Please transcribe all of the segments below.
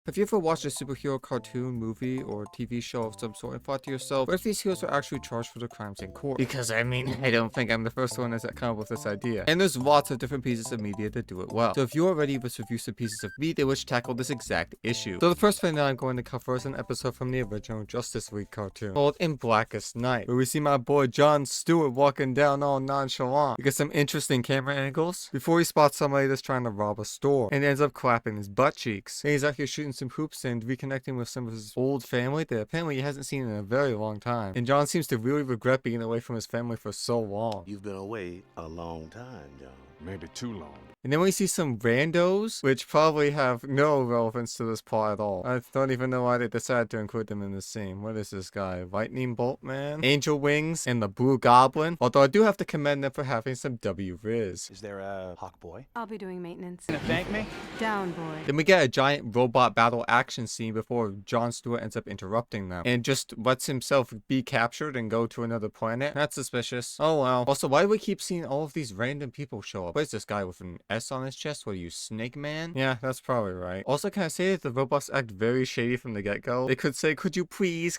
Have you ever watched a superhero cartoon, movie, or TV show of some sort and thought to yourself, what if these heroes are actually charged for their crimes in court? Because I mean, I don't think I'm the first one that's come up with this idea. And there's lots of different pieces of media that do it well. So if you're ready, let's review some pieces of media which tackle this exact issue. So the first thing that I'm going to cover is an episode from the original Justice League cartoon called In Blackest Night, where we see my boy Jon Stewart walking down all nonchalant. We get some interesting camera angles before he spots somebody that's trying to rob a store and ends up clapping his butt cheeks. And he's out here shooting some hoops and reconnecting with some of his old family that apparently he hasn't seen in a very long time. And Jon seems to really regret being away from his family for so long. You've been away a long time, John. Maybe too long. And then we see some randos, which probably have no relevance to this plot at all. I don't even know why they decided to include them in this scene. What is this guy? Lightning Bolt Man? Angel Wings? And the Blue Goblin? Although I do have to commend them for having some W-Riz. Is there a Hawk Boy? I'll be doing maintenance. Gonna thank me? Down, boy. Then we get a giant robot battle action scene before Jon Stewart ends up interrupting them. And just lets himself be captured and go to another planet. That's suspicious. Oh well. Also, why do we keep seeing all of these random people show up? What is this guy with an S on his chest? What are you, Snake Man? Yeah, that's probably right. Also, can I say that the robots act very shady from the get-go? They could say, could you pretty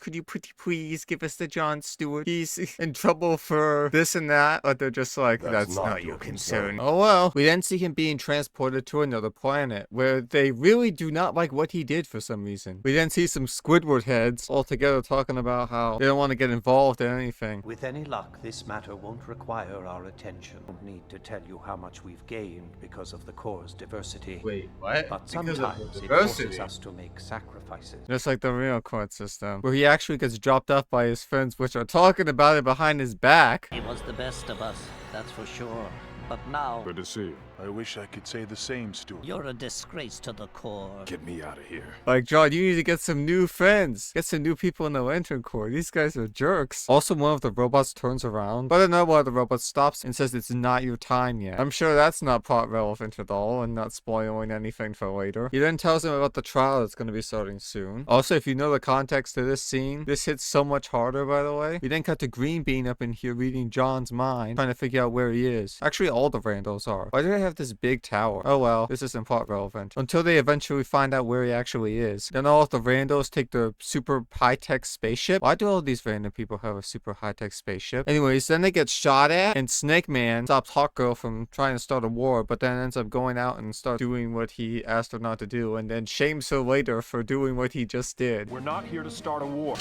please give us the Jon Stewart? He's in trouble for this and that. But they're just like, that's not your concern. Oh well. We then see him being transported to another planet where they really do not like what he did for some reason. We then see some Squidward heads all together talking about how they don't want to get involved in anything. With any luck, this matter won't require our attention. I don't need to tell you how much we've gained because of the Core's diversity. Wait, what? But sometimes it forces us to make sacrifices. Just like the real court system, where he actually gets dropped off by his friends, which are talking about it behind his back. He was the best of us, that's for sure. But now, Good to see you. I wish I could say the same, Stuart. you're a disgrace to the Core. Get me out of here. Like, John, you need to get some new friends. Get some new people in the Lantern Corps. These guys are jerks. Also, one of the robots turns around, but another one of the robots stops and says it's not your time yet. I'm sure that's not plot relevant at all and not spoiling anything for later. He then tells him about the trial that's going to be starting soon. Also, if you know the context to this scene, this hits so much harder, by the way. We then cut to Green Bean up in here reading John's mind, trying to figure out where he is. Actually, all the randos are. Why do they have this big tower? Oh well, this isn't plot relevant. Until they eventually find out where he actually is. Then all of the randos take the super high-tech spaceship. Why do all these random people have a super high-tech spaceship? Anyways, then they get shot at, and Snake Man stops Hawk Girl from trying to start a war, but then ends up going out and start doing what he asked her not to do, and then shames her later for doing what he just did. We're not here to start a war.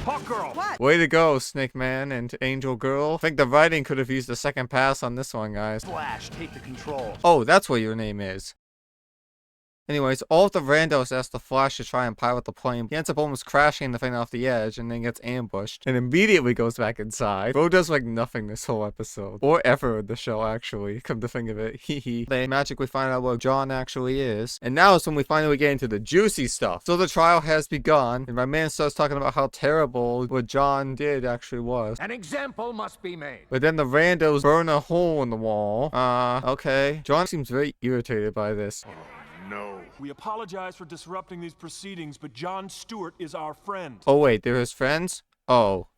Hawk Girl! What? Way to go, Snake Man and Angel Girl. I think the writing could have used a second pass on this one, guys. Flash, take the controls. Oh, that's what your name is. Anyways, all of the randos ask the Flash to try and pilot the plane. He ends up almost crashing the thing off the edge and then gets ambushed and immediately goes back inside. Bro does like nothing this whole episode. Or ever in the show, actually. Come to think of it. Hee. They magically find out where John actually is. And now is when we finally get into the juicy stuff. So the trial has begun, and my man starts talking about how terrible what John did actually was. An example must be made. But then the randos burn a hole in the wall. Okay. John seems very irritated by this. No. We apologize for disrupting these proceedings, but Jon Stewart is our friend. Oh wait, they're his friends? Oh.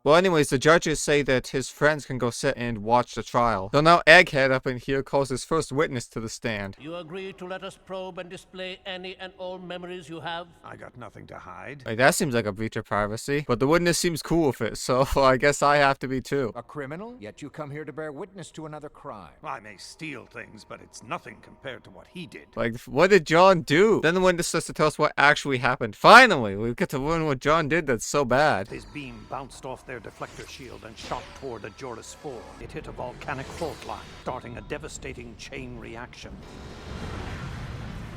Well, anyways, the judges say that his friends can go sit and watch the trial. So now Egghead up in here calls his first witness to the stand. You agree to let us probe and display any and all memories you have? I got nothing to hide. Like, that seems like a breach of privacy. But the witness seems cool with it, so I guess I have to be too. A criminal? Yet you come here to bear witness to another crime. I may steal things, but it's nothing compared to what he did. Like, what did John do? Then the witness starts to tell us what actually happened. Finally, we get to learn what John did that's so bad. His beam bounced off their deflector shield and shot toward the Joris 4. It hit a volcanic fault line, starting a devastating chain reaction.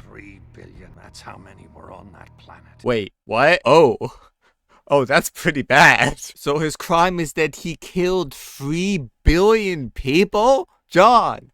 3 billion, that's how many were on that planet. Wait, what? Oh. Oh, that's pretty bad. So his crime is that he killed 3 billion people? John,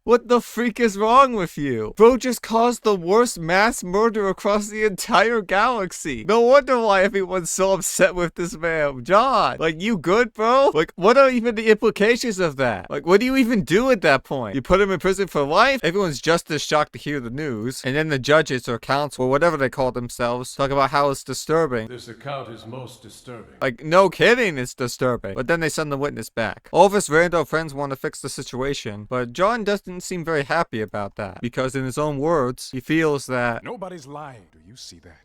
What the freak is wrong with you? Bro just caused the worst mass murder across the entire galaxy. No wonder why everyone's so upset with this man. John, like, you good, bro? Like, what are even the implications of that? Like, what do you even do at that point? You put him in prison for life? Everyone's just as shocked to hear the news. And then the judges or counsel, or whatever they call themselves, talk about how it's disturbing. This account is most disturbing. Like, no kidding, it's disturbing. But then they send the witness back. All of his rando friends want to fix the situation, but John doesn't seem very happy about that, because in his own words, he feels that Nobody's lying. Do you see that?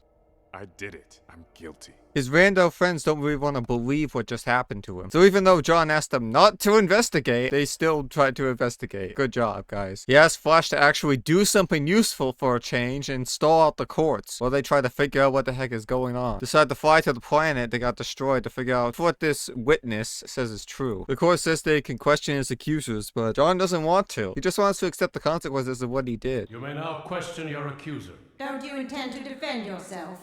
I did it. I'm guilty. his rando friends don't really want to believe what just happened to him. So even though John asked them not to investigate, they still tried to investigate. Good job, guys. He asked Flash to actually do something useful for a change and stall out the courts while they try to figure out what the heck is going on. Decide to fly to the planet that got destroyed to figure out what this witness says is true. The court says they can question his accusers, but John doesn't want to. He just wants to accept the consequences of what he did. You may now question your accuser. Don't you intend to defend yourself?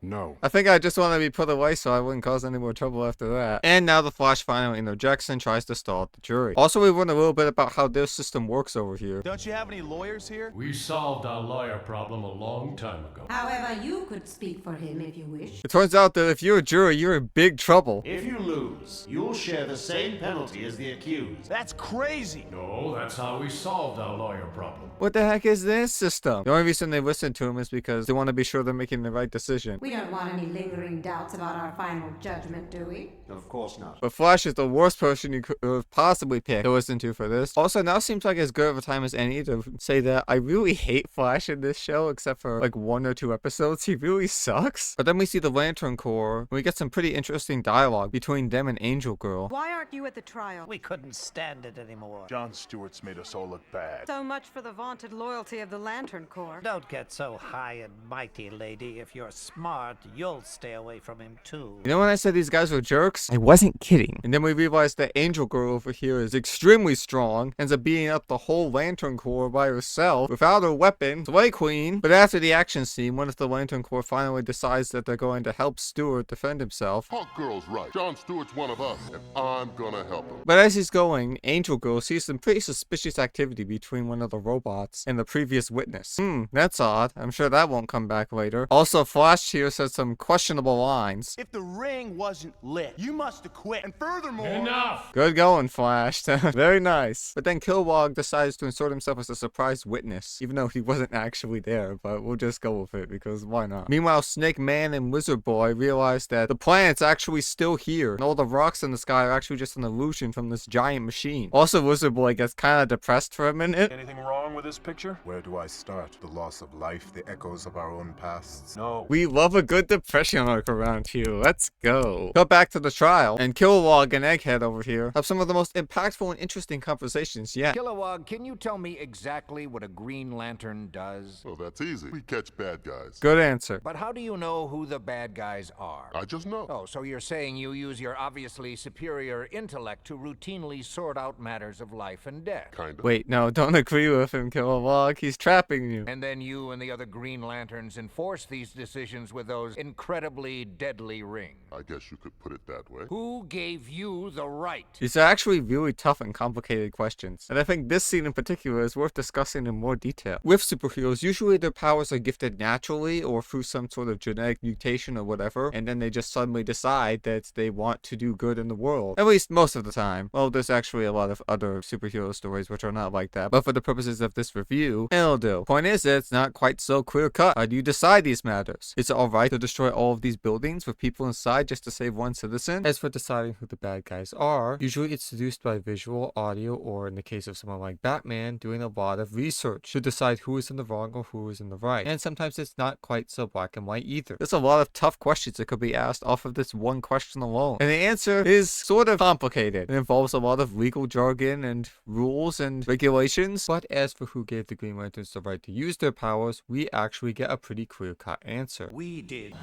No. I think I just want to be put away so I wouldn't cause any more trouble after that. And now the Flash finally interjects and tries to stall out the jury. Also, we learned a little bit about how their system works over here. Don't you have any lawyers here? We solved our lawyer problem a long time ago. However, you could speak for him if you wish. It turns out that if you're a jury, you're in big trouble. If you lose, you'll share the same penalty as the accused. That's crazy. No, that's how we solved our lawyer problem. What the heck is this system? The only reason they listen to him is because they want to be sure they're making the right decision. We don't want any lingering doubts about our final judgment, do we? Of course not. But Flash is the worst person you could have possibly picked to listen to for this. Also, now seems like as good of a time as any to say that I really hate Flash in this show, except for like 1 or 2 episodes. He really sucks. But then we see the Lantern Corps, and we get some pretty interesting dialogue between them and Angel Girl. Why aren't you at the trial? We couldn't stand it anymore. John Stewart's made us all look bad. So much for the vaunted loyalty of the Lantern Corps. Don't get so high and mighty, lady. If you're smart, you'll stay away from him too. You know when I said these guys were jerks? I wasn't kidding. And then we realized that Angel Girl over here is extremely strong, ends up beating up the whole Lantern Corps by herself without her weapon, Slay Queen. But after the action scene, one of the Lantern Corps finally decides that they're going to help Stewart defend himself. Hawk Girl's right. John Stewart's one of us, and I'm gonna help him. But as he's going, Angel Girl sees some pretty suspicious activity between one of the robots and the previous witness. That's odd. I'm sure that won't come back later. Also, Flash here says some questionable lines. If the ring wasn't lit, you must have quit. And furthermore... Enough! Good going, Flash. Very nice. But then Kilowog decides to insert himself as a surprise witness, even though he wasn't actually there, but we'll just go with it because why not? Meanwhile, Snake Man and Wizard Boy realize that the planet's actually still here, and all the rocks in the sky are actually just an illusion from this giant machine. Also, Wizard Boy gets kind of depressed for a minute. Anything wrong with this picture? Where do I start? The loss of life, the echoes of our own pasts. No. We love a good depression arc around here. Let's go. Go back to the trial, and Kilowog and Egghead over here have some of the most impactful and interesting conversations yet. Kilowog, can you tell me exactly what a Green Lantern does? Oh, that's easy. We catch bad guys. Good answer. But how do you know who the bad guys are? I just know. Oh, so you're saying you use your obviously superior intellect to routinely sort out matters of life and death. Kinda. Wait, no, don't agree with him, Kilowog. He's trapping you. And then you and the other Green Lanterns enforce these decisions with those incredibly deadly rings. I guess you could put it that way. Who gave you the right? These are actually really tough and complicated questions, and I think this scene in particular is worth discussing in more detail. With superheroes, usually their powers are gifted naturally or through some sort of genetic mutation or whatever, and then they just suddenly decide that they want to do good in the world. At least most of the time. Well, there's actually a lot of other superhero stories which are not like that, but for the purposes of this review, it'll do. Point is that it's not quite so clear cut. How do you decide these matters? Is it alright to destroy all of these buildings with people inside just to save one citizen? As for deciding who the bad guys are, usually it's deduced by visual, audio, or in the case of someone like Batman, doing a lot of research to decide who is in the wrong or who is in the right. And sometimes it's not quite so black and white either. There's a lot of tough questions that could be asked off of this one question alone. And the answer is sort of complicated. It involves a lot of legal jargon and rules and regulations. But as for who gave the Green Lanterns the right to use their powers, we actually get a pretty clear-cut answer. We did.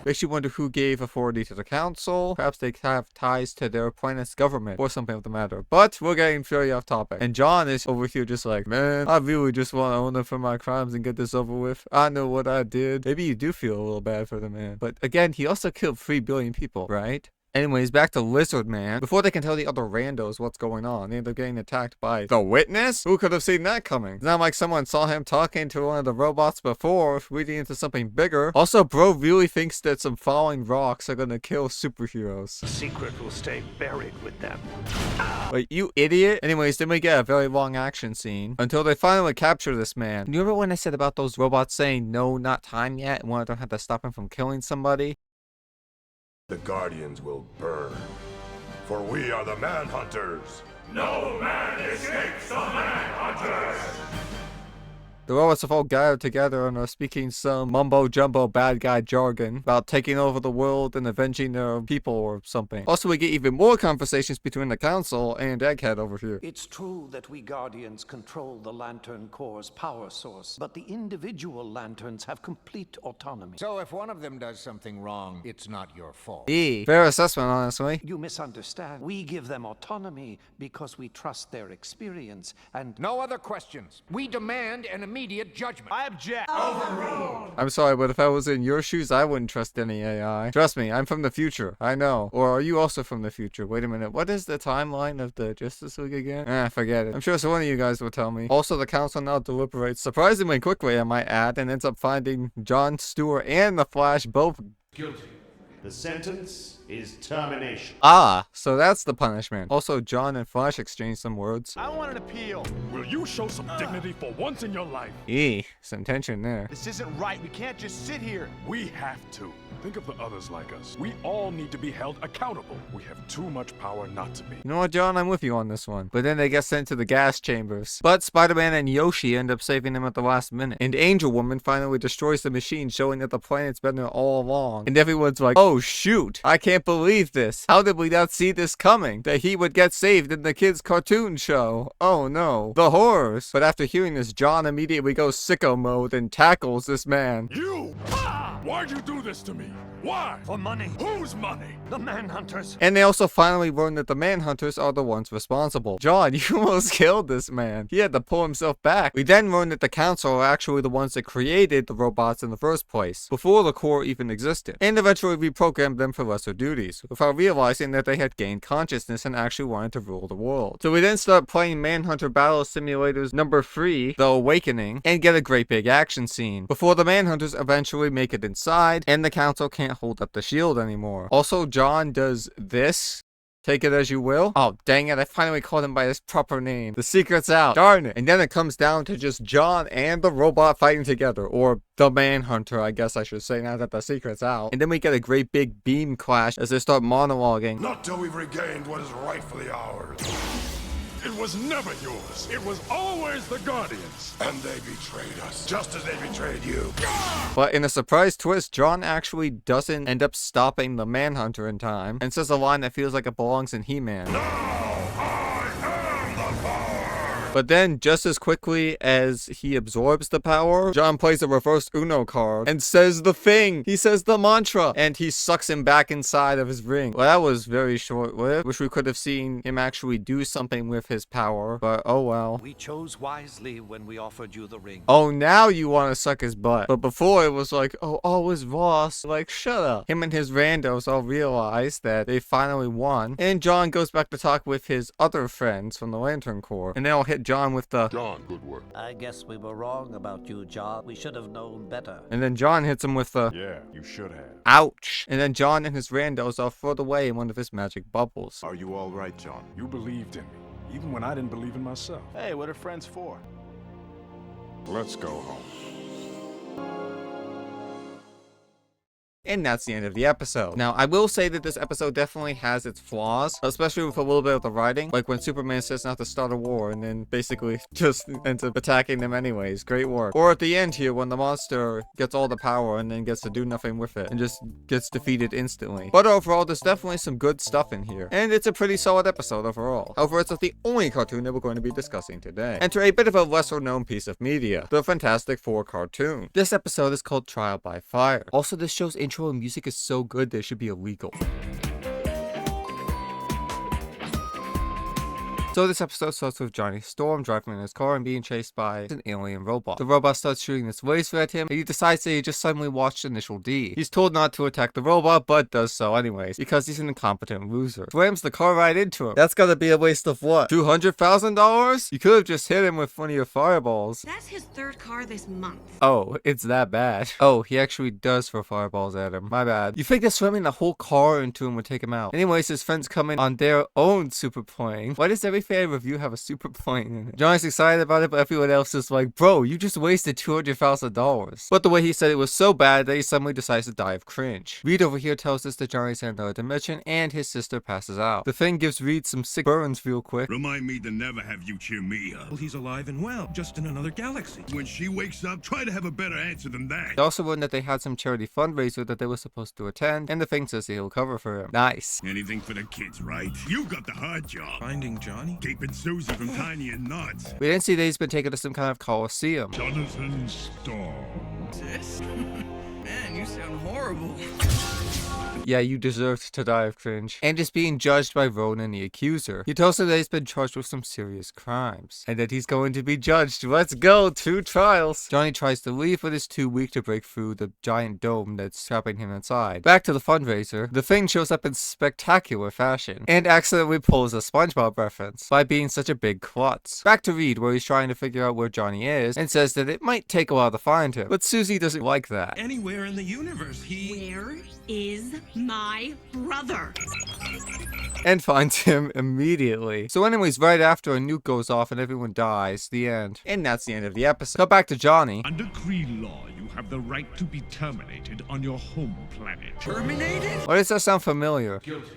Makes you wonder who gave authority to the council. Perhaps they have ties to their planet's government or something of the matter. But we're getting very off topic. And John is over here just like, man, I really just want to own them for my crimes and get this over with. I know what I did. Maybe you do feel a little bad for the man. But again, he also killed 3 billion people, right? Anyways, back to Lizard Man. Before they can tell the other randos what's going on, they end up getting attacked by the Witness? Who could have seen that coming? It's not like someone saw him talking to one of the robots before, leading into something bigger. Also, bro really thinks that some falling rocks are gonna kill superheroes. The secret will stay buried with them. Wait, you idiot? Anyways, then we get a very long action scene until they finally capture this man. You remember when I said about those robots saying no, not time yet, and one of them had to stop him from killing somebody? The Guardians will burn, for we are the Manhunters. No man escapes the Manhunters! The robots have all gathered together and are speaking some mumbo-jumbo bad guy jargon about taking over the world and avenging their people or something. Also, we get even more conversations between the Council and Egghead over here. It's true that we Guardians control the Lantern Corps' power source, but the individual Lanterns have complete autonomy. So if one of them does something wrong, it's not your fault. Fair assessment, honestly. You misunderstand. We give them autonomy because we trust their experience and... No other questions. We demand an immediate judgment. I object. I'm sorry, but if I was in your shoes, I wouldn't trust any AI. Trust me, I'm from the future. I know. Or are you also from the future? Wait a minute. What is the timeline of the Justice League again? Forget it. I'm sure so one of you guys will tell me. Also, the Council now deliberates surprisingly quickly, I might add, and ends up finding John Stewart and the Flash both Guilty. The sentence is termination. so that's the punishment. Also, John and Flash exchange some words. I want an appeal. Will you show some dignity for once in your life? Some tension there. This isn't right. We can't just sit here. We have to. Think of the others like us. We all need to be held accountable. We have too much power not to be. You know what, John? I'm with you on this one. But then they get sent to the gas chambers. But Spider-Man and Yoshi end up saving them at the last minute. And Angel Woman finally destroys the machine, showing that the planet's been there all along. And everyone's like, oh shoot, I can't believe this. How did we not see this coming? That he would get saved in the kids' cartoon show. Oh no. The horrors. But after hearing this, John immediately goes sicko mode and tackles this man. You! Ah! Why'd you do this to me? Why? For money. Whose money? The Manhunters. And they also finally learn that the Manhunters are the ones responsible. John, you almost killed this man. He had to pull himself back. We then learn that the Council are actually the ones that created the robots in the first place, before the Corps even existed, and eventually reprogrammed them for lesser duties, without realizing that they had gained consciousness and actually wanted to rule the world. So we then start playing Manhunter Battle Simulators number 3, The Awakening, and get a great big action scene, before the Manhunters eventually make it inside, and the Council can't hold up the shield anymore. Also, John does this. Take it as you will. Oh, dang it. I finally called him by his proper name. The secret's out. Darn it. And then it comes down to just John and the robot fighting together. Or the Manhunter, I guess I should say, now that the secret's out. And then we get a great big beam clash as they start monologuing. Not till we've regained what is rightfully ours. It was never yours. It was always the Guardians. And they betrayed us, just as they betrayed you. But in a surprise twist, John actually doesn't end up stopping the Manhunter in time, and says a line that feels like it belongs in He-Man. But then, just as quickly as he absorbs the power, John plays a reverse Uno card and says the thing. He says the mantra, and he sucks him back inside of his ring. Well, that was very short-lived. Wish we could have seen him actually do something with his power, but oh well. We chose wisely when we offered you the ring. Oh, now you want to suck his butt. But before it was like, oh, all is lost. Like, shut up. Him and his randos all realize that they finally won. And John goes back to talk with his other friends from the Lantern Corps. And they all hit John with the, John, good work. I guess we were wrong about you, John. We should have known better. and then John hits him with the, Yeah, you should have. ouch. And then John and his randos are further away in one of his magic bubbles. Are you all right, John? You believed in me, even when I didn't believe in myself. Hey, what are friends for? Let's go home. And that's the end of the episode. Now, I will say that this episode definitely has its flaws, especially with a little bit of the writing. Like when Superman says not to start a war and then basically just ends up attacking them anyways. Great work. Or at the end here when the monster gets all the power and then gets to do nothing with it and just gets defeated instantly. But overall, there's definitely some good stuff in here. And it's a pretty solid episode overall. However, it's not the only cartoon that we're going to be discussing today. Enter a bit of a lesser known piece of media, the Fantastic Four cartoon. This episode is called Trial by Fire. Also, this show's intro and music is so good that it should be illegal. So this episode starts with Johnny Storm driving in his car and being chased by an alien robot. The robot starts shooting its laser at him, and he decides that he just suddenly watched Initial D. He's told not to attack the robot, but does so anyways, because he's an incompetent loser. Slams the car right into him. That's gotta be a waste of what? $200,000? You could have just hit him with one of your fireballs. That's his third car this month. Oh, it's that bad. Oh, he actually does throw fireballs at him. My bad. You think that slamming the whole car into him would take him out? Anyways, his friends come in on their own super plane. Why does every fan review have a super plane in it? Johnny's excited about it, but everyone else is like, bro, you just wasted $200,000. But the way he said it was so bad that he suddenly decides to die of cringe. Reed over here tells us that Johnny's in another dimension and his sister passes out. The thing gives Reed some sick burns real quick. Remind me to never have you cheer me up. Well, he's alive and well, just in another galaxy. When she wakes up, try to have a better answer than that. They also learned that they had some charity fundraiser that they were supposed to attend, and the thing says he'll cover for him. Nice. Anything for the kids, right? You got the hard job. Finding Johnny? Keeping Susie from Tiny and Nuts. We didn't see that he's been taken to some kind of coliseum. Jonathan Storm. Sis? Man, you sound horrible. Yeah, you deserved to die of cringe. And is being judged by Ronan, the accuser. He tells him that he's been charged with some serious crimes, and that he's going to be judged. Let's go, 2 trials. Johnny tries to leave, but is too weak to break through the giant dome that's trapping him inside. Back to the fundraiser, the thing shows up in spectacular fashion, and accidentally pulls a SpongeBob reference by being such a big klutz. Back to Reed, where he's trying to figure out where Johnny is, and says that it might take a while to find him, but Susie doesn't like that. Anywhere in the universe, Where is my brother? And finds him immediately. So anyways, right after a nuke goes off and everyone dies, the end. And that's the end of the episode. Cut back to Johnny. Under Kree law, you have the right to be terminated on your home planet. Terminated? Why does that sound familiar? Guilty.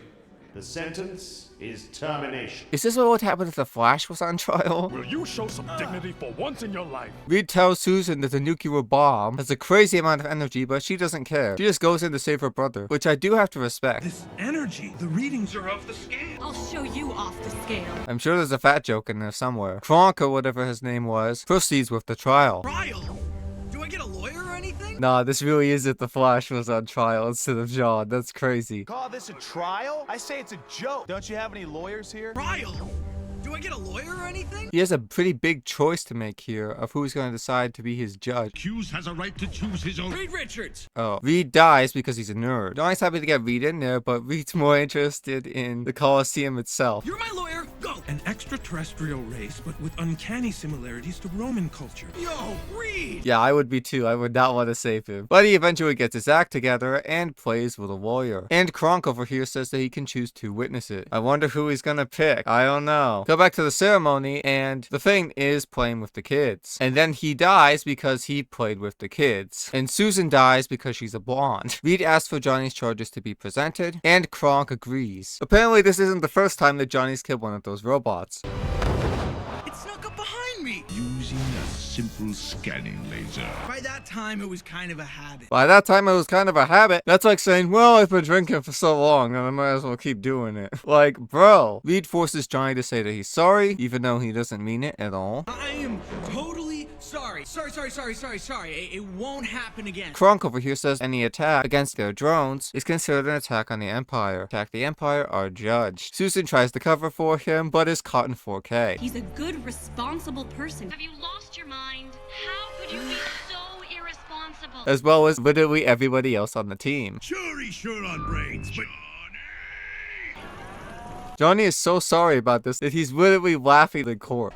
The sentence is termination. Is this what would happen if the Flash was on trial? Will you show some dignity for once in your life? Reed tells Susan that the nuclear bomb has a crazy amount of energy, but she doesn't care. She just goes in to save her brother, which I do have to respect. This energy, the readings are off the scale. I'll show you off the scale. I'm sure there's a fat joke in there somewhere. Kronk, or whatever his name was, proceeds with the trial. Trial? Do I get a lawyer or anything? Nah, this really is if the Flash was on trial instead of John. That's crazy. Call this a trial? I say it's a joke. Don't you have any lawyers here? Trial? Do I get a lawyer or anything? He has a pretty big choice to make here of who's going to decide to be his judge. Accused has a right to choose his own. Reed Richards! Oh, Reed dies because he's a nerd. Johnny's happy to get Reed in there, but Reed's more interested in the Coliseum itself. You're my lawyer! Go! An extraterrestrial race, but with uncanny similarities to Roman culture. Yo, Reed! Yeah, I would be too. I would not want to save him. But he eventually gets his act together and plays with a lawyer. And Kronk over here says that he can choose to witness it. I wonder who he's gonna pick. I don't know. Go back to the ceremony, and the thing is playing with the kids. And then he dies because he played with the kids. And Susan dies because she's a blonde. Reed asks for Johnny's charges to be presented, and Kronk agrees. Apparently, this isn't the first time that Johnny's killed one of those robots. It snuck up behind me! Using a simple scanning laser. By that time, it was kind of a habit. By that time, it was kind of a habit. That's like saying, well, I've been drinking for so long, and I might as well keep doing it. Like, bro. Reed forces Johnny to say that he's sorry, even though he doesn't mean it at all. I am totally sorry. Sorry. It won't happen again. Kronk over here says any attack against their drones is considered an attack on the Empire. Attack the Empire are judged. Susan tries to cover for him, but is caught in 4K. He's a good, responsible person. Have you lost your mind? How could you be so irresponsible? As well as literally everybody else on the team. Sure, he's sure on brains, but... Johnny is so sorry about this that he's literally laughing in court.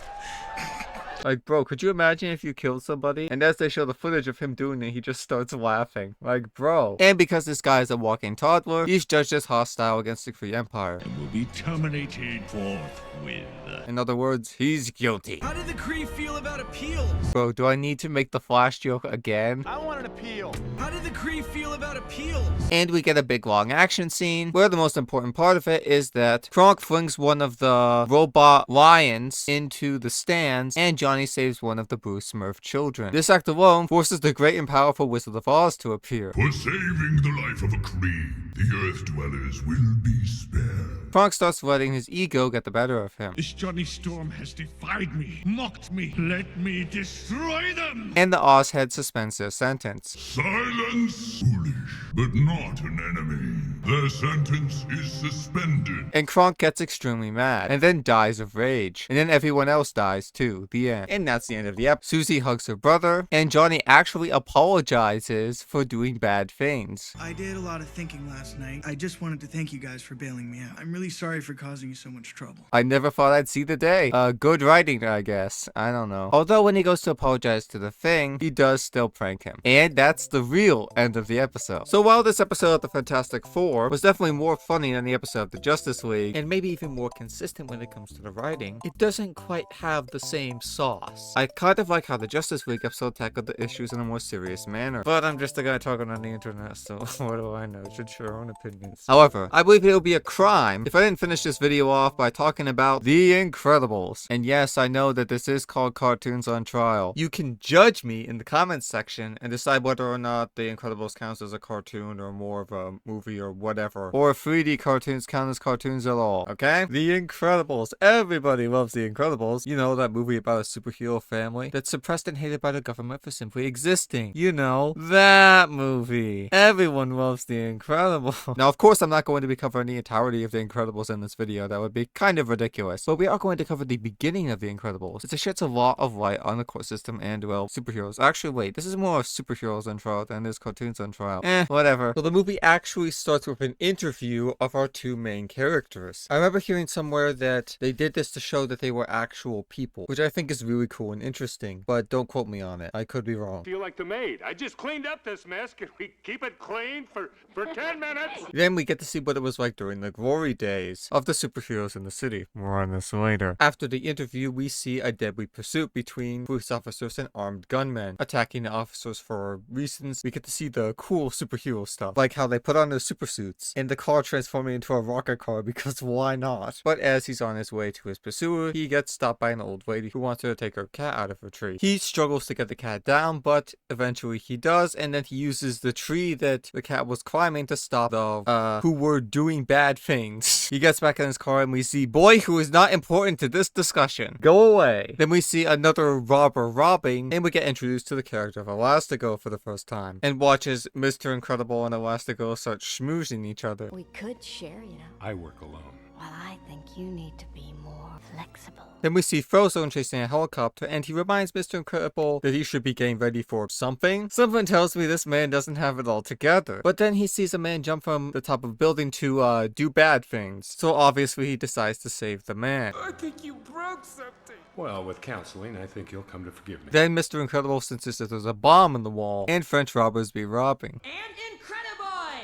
Like, bro, could you imagine if you killed somebody, and as they show the footage of him doing it, he just starts laughing? Like, bro. And because this guy is a walking toddler, he's judged as hostile against the Kree Empire. And will be terminated forthwith. In other words, he's guilty. How did the Kree feel about appeals? Bro, do I need to make the Flash joke again? I want an appeal. How did the Kree feel about appeals? And we get a big long action scene, where the most important part of it is that Kronk flings one of the robot lions into the stands, and Johnny saves one of the Bruce Smurf children. This act alone forces the great and powerful Wizard of Oz to appear. For saving the life of a Kree, the Earth Dwellers will be spared. Kronk starts letting his ego get the better of him. This Johnny Storm has defied me, mocked me. Let me destroy them! And the Ozhead suspends their sentence. Silence! Foolish, but not an enemy. Their sentence is suspended. And Kronk gets extremely mad, and then dies of rage. And then everyone else dies too. The end. And that's the end of the episode. Susie hugs her brother, and Johnny actually apologizes for doing bad things. I did a lot of thinking last night. I just wanted to thank you guys for bailing me out. I'm really sorry for causing you so much trouble. I never thought I'd see the day. Good writing, I guess. I don't know. Although when he goes to apologize to the Thing, he does still prank him. And that's the real end of the episode. So while this episode of the Fantastic Four was definitely more funny than the episode of the Justice League, and maybe even more consistent when it comes to the writing, it doesn't quite have the same sauce. I kind of like how the Justice League episode tackled the issues in a more serious manner. But I'm just a guy talking on the internet, so what do I know? You should share your own opinions. However, I believe it would be a crime if I didn't finish this video off by talking about The Incredibles. And yes, I know that this is called Cartoons on Trial. You can judge me in the comments section and decide whether or not The Incredibles counts as a cartoon or more of a movie or whatever. Or if 3D cartoons count as cartoons at all, okay? The Incredibles. Everybody loves The Incredibles. You know, that movie about a superhero family that's suppressed and hated by the government for simply existing. You know, that movie. Everyone loves The Incredibles. Now, of course, I'm not going to be covering the entirety of The Incredibles in this video. That would be kind of ridiculous. But we are going to cover the beginning of The Incredibles. It sheds a lot of light on the court system and, well, superheroes. Actually, wait, this is more of superheroes on trial than it is cartoons on trial. Whatever. So the movie actually starts with an interview of our two main characters. I remember hearing somewhere that they did this to show that they were actual people, which I think is really cool and interesting, but don't quote me on it. I could be wrong. Feel like the maid. I just cleaned up this mess. Can we keep it clean for 10 minutes? Then we get to see what it was like during the glory days of the superheroes in the city. More on this later. After the interview, we see a deadly pursuit between police officers and armed gunmen, attacking the officers for reasons. We get to see the cool superhero stuff, like how they put on their super suits, and the car transforming into a rocket car because why not? But as he's on his way to his pursuer, he gets stopped by an old lady who wants her to take her cat out of her tree. He struggles to get the cat down, but eventually he does, and then he uses the tree that the cat was climbing to stop the who were doing bad things. He gets back in his car and we see boy who is not important to this discussion go away. Then we see another robber robbing, and we get introduced to the character of Elastigirl for the first time, and watches Mr. Incredible and Elastigirl start schmoozing each other. We could share, you know. I work alone. Well, I think you need to be more flexible. Then we see Frozone chasing a helicopter, and he reminds Mr. Incredible that he should be getting ready for something. Something tells me this man doesn't have it all together. But then he sees a man jump from the top of a building to do bad things. So obviously he decides to save the man. I think you broke something. Well, with counseling, I think you'll come to forgive me. Then Mr. Incredible senses that there's a bomb in the wall, and French robbers be robbing.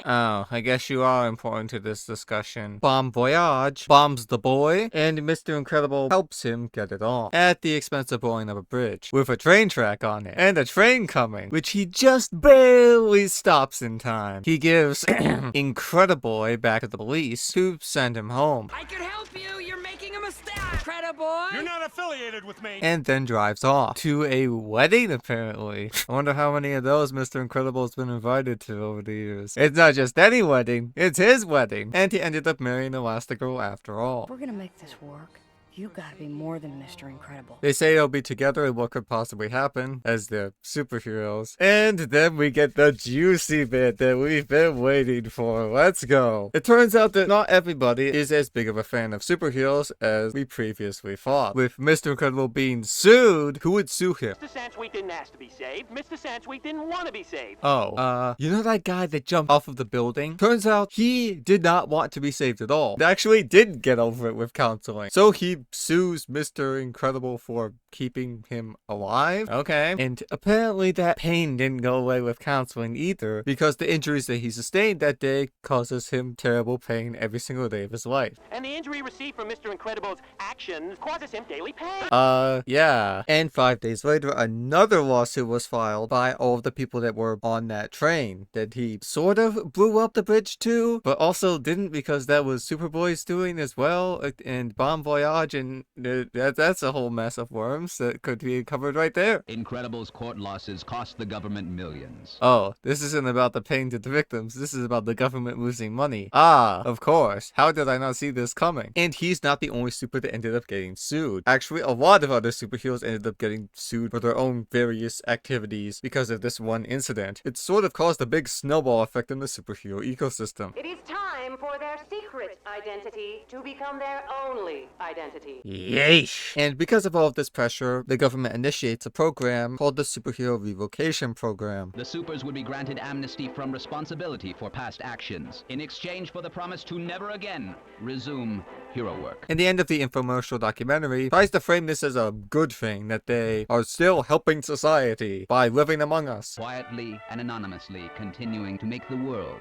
Oh, I guess you are important to this discussion. Bomb Voyage bombs the boy, and Mr. Incredible helps him get it off, at the expense of blowing up a bridge, with a train track on it, and a train coming, which he just barely stops in time. He gives Incrediboy back to the police to send him home. I can help you. You're making a mistake, Incrediboy. You're not affiliated with me. And then drives off to a wedding, apparently. I wonder how many of those Mr. Incredible has been invited to over the years. It's not just any wedding, it's his wedding. And he ended up marrying Elastigirl after all. If we're gonna make this work, you gotta be more than Mr. Incredible. They say they'll be together and what could possibly happen as the superheroes. And then we get the juicy bit that we've been waiting for. Let's go. It turns out that not everybody is as big of a fan of superheroes as we previously thought. With Mr. Incredible being sued, who would sue him? Mr. Sansweet didn't ask to be saved. Mr. Sansweet didn't want to be saved. Oh, you know that guy that jumped off of the building? Turns out he did not want to be saved at all. He actually didn't get over it with counseling. So he sues Mr. Incredible for keeping him alive. Okay. And apparently that pain didn't go away with counseling either, because the injuries that he sustained that day causes him terrible pain every single day of his life. And the injury received from Mr. Incredible's actions causes him daily pain. Yeah. And 5 days later, another lawsuit was filed by all of the people that were on that train that he sort of blew up the bridge to, but also didn't, because that was Superboy's doing as well, and Bon Voyage, and that's a whole mess of worms. terms that could be covered right there. Incredibles' court losses cost the government millions. Oh, this isn't about the pain to the victims. This is about the government losing money. Ah, of course. How did I not see this coming? And he's not the only super that ended up getting sued. Actually, a lot of other superheroes ended up getting sued for their own various activities because of this one incident. It sort of caused a big snowball effect in the superhero ecosystem. It is time for their secret identity to become their only identity. Yeesh. And because of all of this pressure, the government initiates a program called the Superhero Revocation Program. The supers would be granted amnesty from responsibility for past actions in exchange for the promise to never again resume hero work. And the end of the infomercial documentary tries to frame this as a good thing, that they are still helping society by living among us. Quietly and anonymously continuing to make the world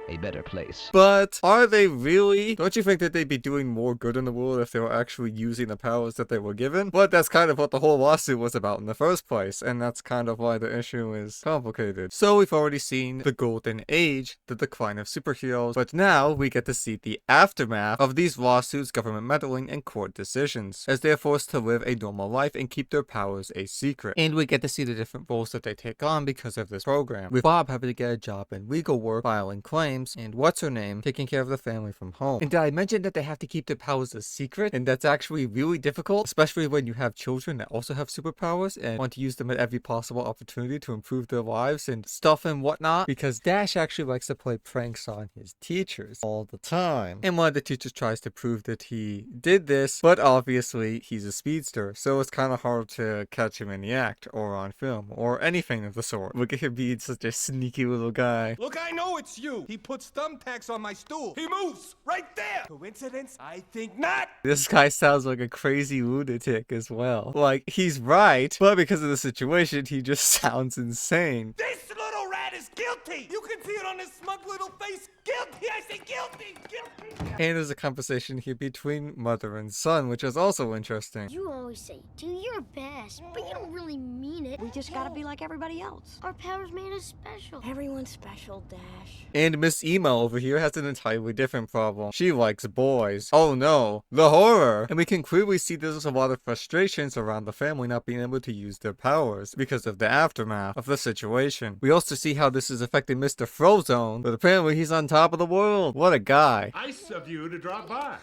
a better place. But are they really? Don't you think that they'd be doing more good in the world if they were actually using the powers that they were given? But that's kind of what the whole lawsuit was about in the first place, and that's kind of why the issue is complicated. So we've already seen the golden age, the decline of superheroes, but now we get to see the aftermath of these lawsuits, government meddling, and court decisions, as they are forced to live a normal life and keep their powers a secret. And we get to see the different roles that they take on because of this program, with Bob having to get a job in legal work, filing claims, and what's-her-name taking care of the family from home. And did I mention that they have to keep their powers a secret? And that's actually really difficult, especially when you have children that also have superpowers and want to use them at every possible opportunity to improve their lives and stuff and whatnot, because Dash actually likes to play pranks on his teachers all the time. And one of the teachers tries to prove that he did this, but obviously he's a speedster, so it's kind of hard to catch him in the act or on film or anything of the sort. Look at him being such a sneaky little guy. Look, I know it's you. He puts thumbtacks on my stool. He moves right there. Coincidence? I think not. This guy sounds like a crazy lunatic as well. Like, he's right, but because of the situation, he just sounds insane. This little rat is guilty. You can see it on his smug little face. Guilty. I say guilty. Guilty. And there's a conversation here between mother and son, which is also interesting. You always say, do your best, but you don't really mean it. We just gotta be like everybody else. Our powers made us special. Everyone's special, Dash. And Miss Emo over here has an entirely different problem. She likes boys. Oh no, the horror! And we can clearly see there's a lot of frustrations around the family not being able to use their powers because of the aftermath of the situation. We also see how this is affecting Mr. Frozone, but apparently he's on top of the world. What a guy. Nice of you to drop by.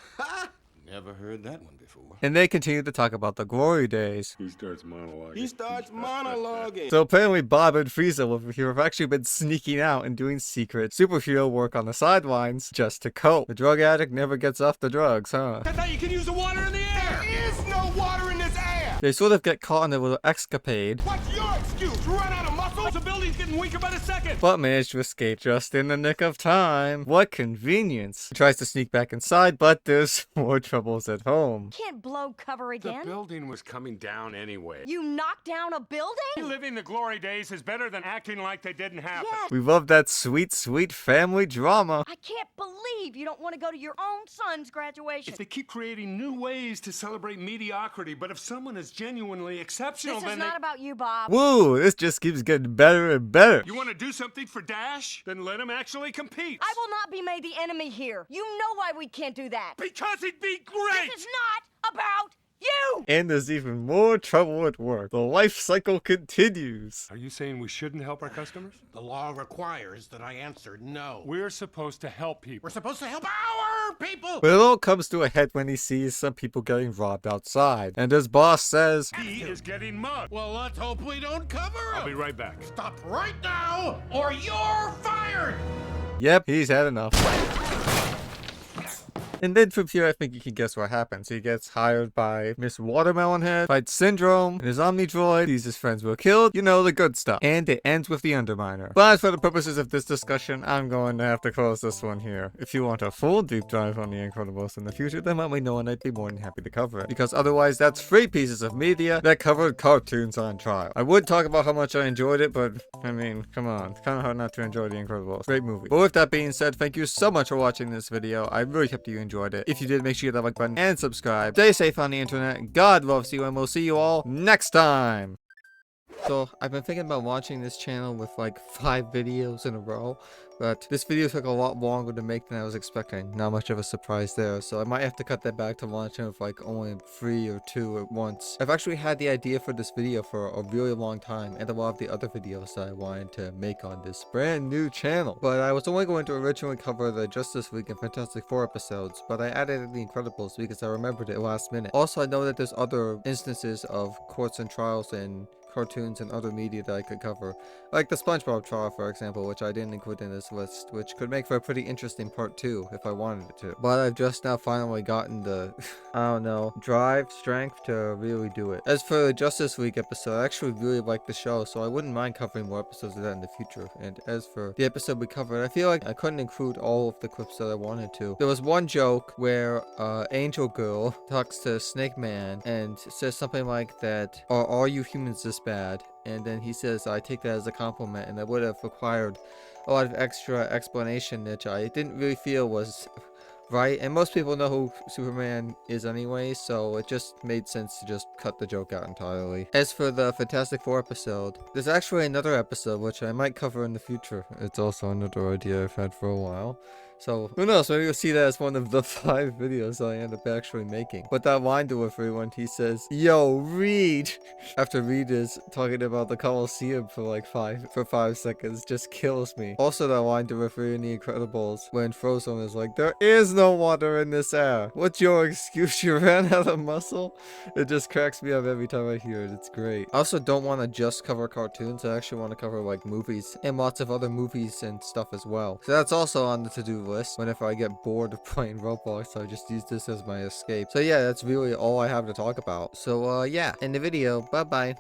Never heard that one before. And they continue to talk about the glory days. He starts monologuing. He starts monologuing. So apparently Bob and Frieza over here have actually been sneaking out and doing secret superhero work on the sidelines just to cope. The drug addict never gets off the drugs, huh? That's how you can use the water in the air. There is no water in this air. They sort of get caught in a little escapade. What's your excuse? You run out of muscle? The building's getting weaker by the second. But managed to escape just in the nick of time. What convenience. He tries to sneak back inside, but there's more troubles at home. Can't blow cover again. The building was coming down anyway. You knocked down a building? Living the glory days is better than acting like they didn't happen. Yes. We love that sweet, sweet family drama. I can't believe you don't want to go to your own son's graduation. If they keep creating new ways to celebrate mediocrity, but if someone is genuinely exceptional, This is not about you, Bob. Woo, this just keeps getting better and better. You want to do something for Dash? Then let him actually compete. I will not be made the enemy here. You know why we can't do that. Because it'd be great. This is not about you! And there's even more trouble at work. The life cycle continues. Are you saying we shouldn't help our customers? The law requires that I answer no. We're supposed to help people. We're supposed to help our people. But it all comes to a head when he sees some people getting robbed outside. And his boss says, He is getting mugged. Well, let's hope we don't cover him. I'll be right back. Stop right now, or you're fired. yep, he's had enough. And then from here, I think you can guess what happens. He gets hired by Miss Watermelon Head, fights Syndrome, and his Omnidroid, sees his friends were killed, you know, the good stuff. And it ends with the Underminer. But for the purposes of this discussion, I'm going to have to close this one here. If you want a full deep dive on the Incredibles in the future, then let me know and I'd be more than happy to cover it. Because otherwise, that's 3 pieces of media that covered cartoons on trial. I would talk about how much I enjoyed it, but I mean, come on. It's kind of hard not to enjoy the Incredibles. Great movie. But with that being said, thank you so much for watching this video. I really hope you enjoyed it. If you did, make sure you hit that like button and subscribe. Stay safe on the internet. God loves you, and we'll see you all next time. So I've been thinking about launching this channel with like 5 videos in a row, but this video took a lot longer to make than I was expecting. Not much of a surprise there, so I might have to cut that back to launching with like only 3 or 2 at once. I've actually had the idea for this video for a really long time, and a lot of the other videos that I wanted to make on this brand new channel. But I was only going to originally cover the Justice League and Fantastic Four episodes, but I added in the Incredibles because I remembered it last minute. Also, I know that there's other instances of courts and trials and cartoons and other media that I could cover, like the SpongeBob trial, for example, which I didn't include in this list, which could make for a pretty interesting part 2 if I wanted it to. But I've just now finally gotten the, I don't know, drive, strength to really do it. As for the Justice League episode, I actually really like the show, so I wouldn't mind covering more episodes of that in the future. And as for the episode we covered, I feel like I couldn't include all of the clips that I wanted to. There was one joke where Angel Girl talks to Snake Man and says something like that, "Are all you humans this bad?" And then he says, "I take that as a compliment," and that would have required a lot of extra explanation, which I didn't really feel was right. And most people know who Superman is anyway, so it just made sense to just cut the joke out entirely. As for the Fantastic Four episode, there's actually another episode which I might cover in the future. It's also another idea I've had for a while. So, who knows, maybe you'll see that as one of the 5 videos I end up actually making. But that line delivery when he says, "Yo, Reed," after Reed is talking about the Coliseum for like 5 seconds, just kills me. Also, that line delivery in The Incredibles when Frozone is like, "There is no water in this air. What's your excuse? You ran out of muscle?" It just cracks me up every time I hear it. It's great. I also don't want to just cover cartoons. I actually want to cover like movies and lots of other movies and stuff as well. So that's also on the to-do list. Whenever I get bored of playing Roblox, I just use this as my escape. So yeah, that's really all I have to talk about. So yeah, in the video, bye bye.